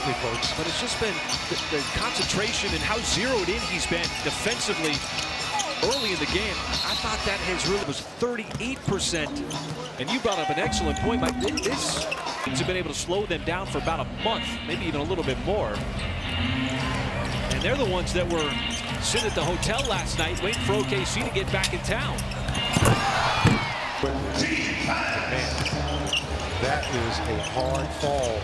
Absolutely, folks. But it's just been the concentration and how zeroed in he's been defensively early in the game. I thought that his really was 38%. And you brought up an excellent point, Mike. This teams have been able to slow them down for about a month, maybe even a little bit more. And they're the ones that were sitting at the hotel last night waiting for OKC to get back in town. Man, that is a hard fall.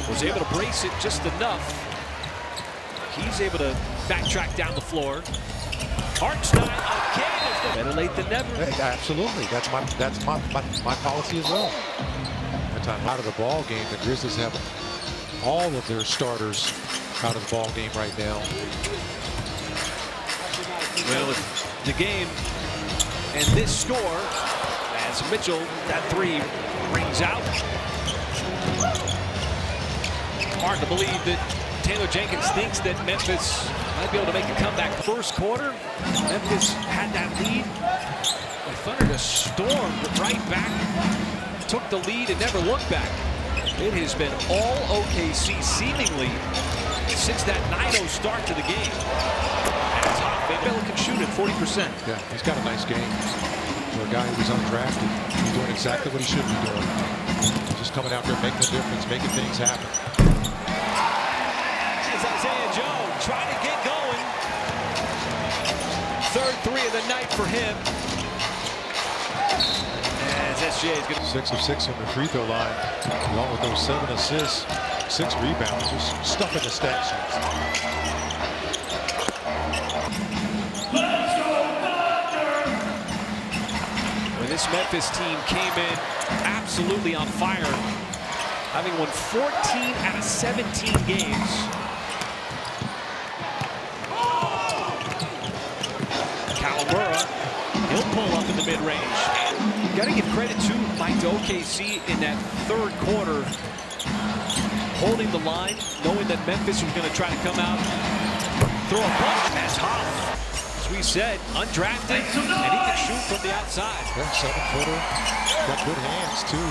Was able to brace it just enough. He's able to backtrack down the floor. Hartenstein again. Better late than never. Absolutely, that's my policy as well. That time out of the ball game, the Grizzlies have all of their starters out of the ball game right now. Well, with the game and this score, as Mitchell, that three rings out. Hard to believe that Taylor Jenkins thinks that Memphis might be able to make a comeback. First quarter, Memphis had that lead. The Thunder just stormed right back, took the lead and never looked back. It has been all OKC seemingly since that 9-0 start to the game. And it's hot. Bill can shoot at 40%. Yeah, he's got a nice game. For a guy who's undrafted, he's doing exactly what he should be doing. Just coming out there, making a difference, making things happen. Isaiah Joe trying to get going. Third three of the night for him. As SGA is going to 6 of 6 on the free throw line, along with those 7 assists, 6 rebounds, just stuff in the stat sheets. When this Memphis team came in absolutely on fire, having won 14 out of 17 games. Calamura, he'll pull up in the mid-range. You got to give credit to Mike to OKC in that third quarter, holding the line, knowing that Memphis was going to try to come out, throw a punch. That's Hoff. As we said, undrafted, and he can shoot from the outside. Yeah, 7-footer, got good hands too.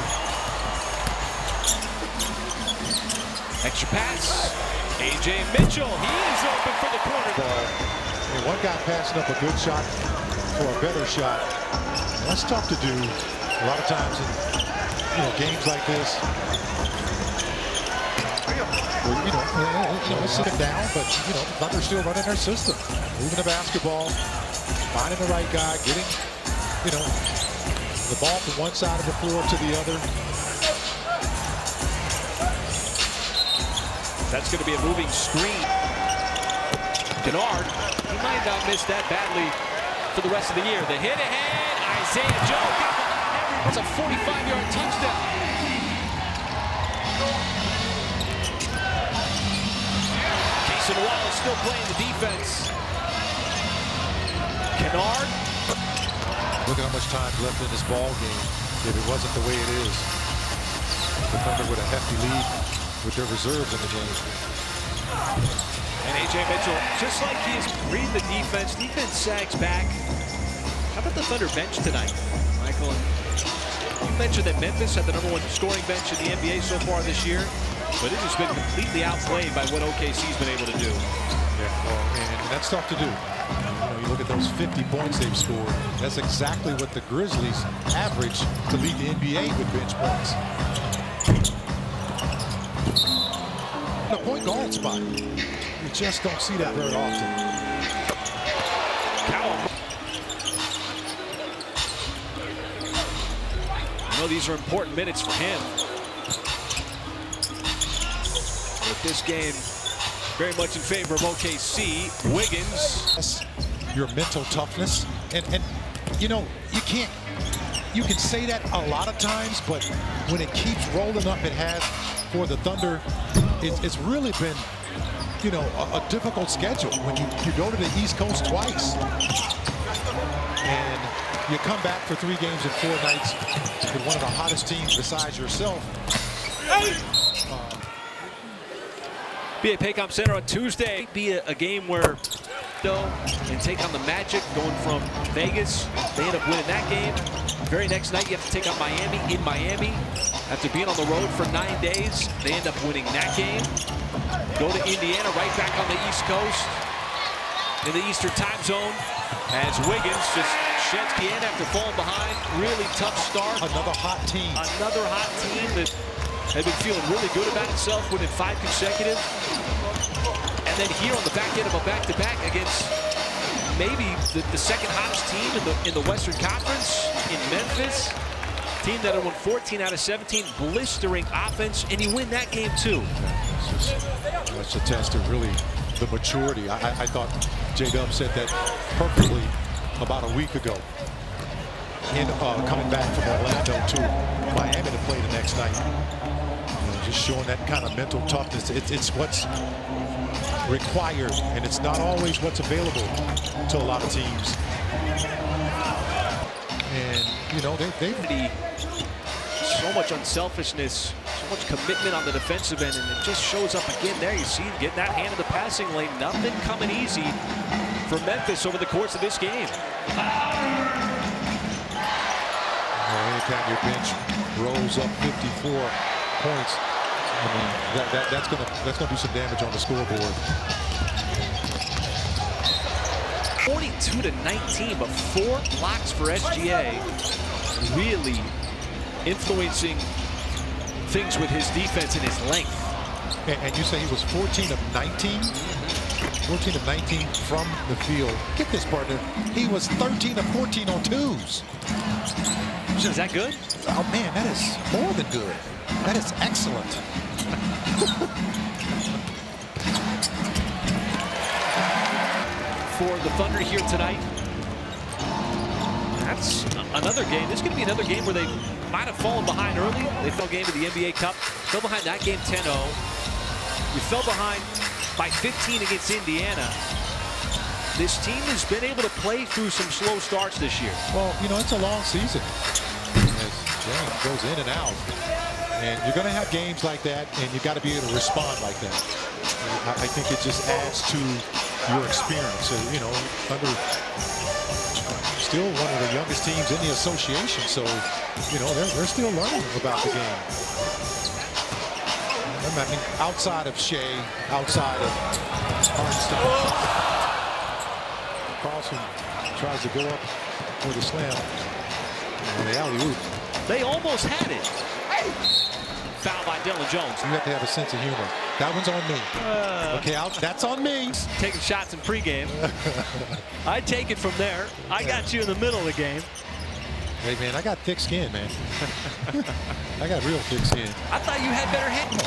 Extra pass. A.J. Mitchell, he is open for the corner. I mean, one guy passing up a good shot for a better shot. That's tough to do a lot of times in games like this. Well, sitting down, but Thunder still running their system, moving the basketball, finding the right guy, getting the ball from one side of the floor to the other. That's going to be a moving screen. Kennard, he might not miss that badly for the rest of the year. The hit ahead, Isaiah Joe. That's a 45-yard touchdown. Casey Wallace still playing the defense. Kennard. Look at how much time left in this ball game. If it wasn't the way it is, the Thunder with a hefty lead with their reserves in the game. And A.J. Mitchell, just like he is reading the defense sags back. How about the Thunder bench tonight, Michael? You mentioned that Memphis had the #1 scoring bench in the NBA so far this year, but it has been completely outplayed by what OKC's been able to do. Yeah, well, and that's tough to do. You look at those 50 points they've scored. That's exactly what the Grizzlies average to lead the NBA with bench points. The point guard spot. You just don't see that very often. I know these are important minutes for him. With this game very much in favor of OKC, Wiggins. Your mental toughness, and you can say that a lot of times, but when it keeps rolling up, it has for the Thunder. It's really been, a difficult schedule when you go to the East Coast twice. And you come back for 3 games in 4 nights with one of the hottest teams besides yourself. Be at Paycom Center on Tuesday. Be a game where and take on the Magic, going from Vegas. They end up winning that game. Very next night, you have to take on Miami in Miami. After being on the road for 9 days, they end up winning that game. Go to Indiana, right back on the East Coast in the Eastern time zone as Wiggins just sheds the end after falling behind. Really tough start. Another hot team. Another hot team that had been feeling really good about itself, winning 5 consecutive. And then here on the back end of a back-to-back against maybe the second hottest team in the Western Conference in Memphis. Team that had won 14 out of 17, blistering offense, and you win that game too. That's a test of really the maturity. I thought J-Dub said that perfectly about a week ago. Coming back from Orlando to Miami to play the next night. Just showing that kind of mental toughness. It's what's required, and it's not always what's available to a lot of teams. And, you know, they've so much unselfishness, so much commitment on the defensive end, and it just shows up again there. You see him getting that hand in the passing lane. Nothing coming easy for Memphis over the course of this game. Anytime your bench rolls up 54 points, I mean, that's gonna do some damage on the scoreboard. 42-19, but 4 blocks for SGA. Really influencing things with his defense and his length. And you say he was 14 of 19? 14 of 19 from the field. Get this, partner. He was 13 of 14 on twos. Is that good? Oh, man, that is more than good. That is excellent. For the Thunder here tonight, that's another game. This is going to be another game where they might have fallen behind early. They fell game of the NBA Cup. Fell behind that game 10-0. You fell behind by 15 against Indiana. This team has been able to play through some slow starts this year. Well, you know, it's a long season as James goes in and out. And you're going to have games like that, and you got to be able to respond like that. I think it just adds to your experience. You know, Thunder still one of the youngest teams in the association, so you know they're still learning about the game. I mean, outside of Shea, outside of Hartenstein, Carlson tries to go up for the slam on the alley-oop. They almost had it. Foul by Dillon Jones. You have to have a sense of humor. That one's on me. Okay, that's on me. Taking shots in pregame. I take it from there. I got you in the middle of the game. Hey, man, I got thick skin, man. I got real thick skin. I thought you had better hand.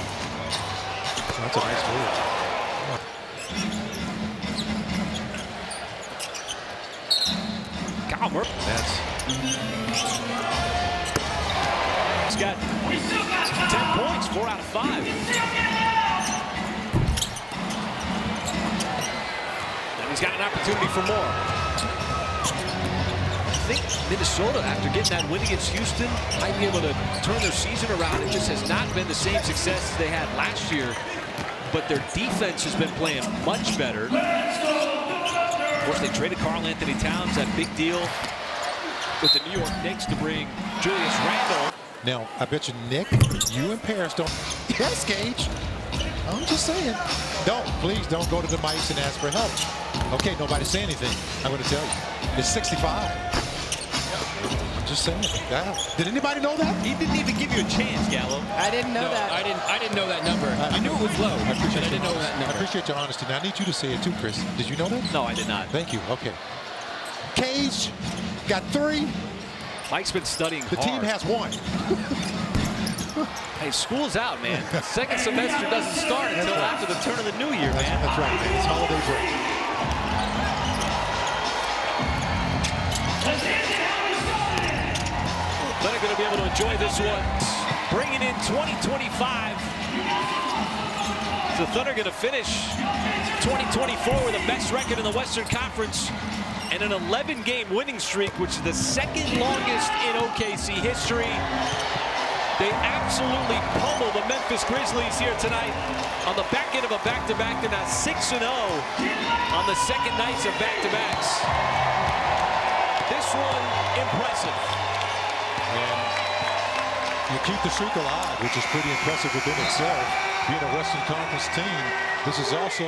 That's a nice move. Kyle Murphy. He's got 10 points, 4 out of 5. And he's got an opportunity for more. I think Minnesota, after getting that win against Houston, might be able to turn their season around. It just has not been the same success as they had last year. But their defense has been playing much better. Of course, they traded Karl Anthony Towns, that big deal with the New York Knicks to bring Julius Randle. Now, I bet you, Nick, you and Paris don't. Yes, Gage. I'm just saying. Please don't go to the mics and ask for help. Okay, nobody say anything. I'm going to tell you. It's 65. I'm just saying. Did anybody know that? He didn't even give you a chance, Gallo. I didn't know that. I didn't know that number. I knew it was low. I didn't know that number. I appreciate your honesty. Now, I need you to say it too, Chris. Did you know that? No, I did not. Thank you. Okay. Cage got 3. Mike's been studying The team has 1. Hey, school's out, man. Second semester doesn't start until after the turn of the new year, man. That's right, man. It's holiday break. They're going to be able to enjoy this one. Bringing in 2025. The Thunder going to finish 2024 with the best record in the Western Conference and an 11-game winning streak, which is the second longest in OKC history. They absolutely pummel the Memphis Grizzlies here tonight on the back end of a back-to-back. They're now 6-0 on the second nights of back-to-backs. This one impressive. And You keep the streak alive, which is pretty impressive within itself. Being a Western Conference team, this is also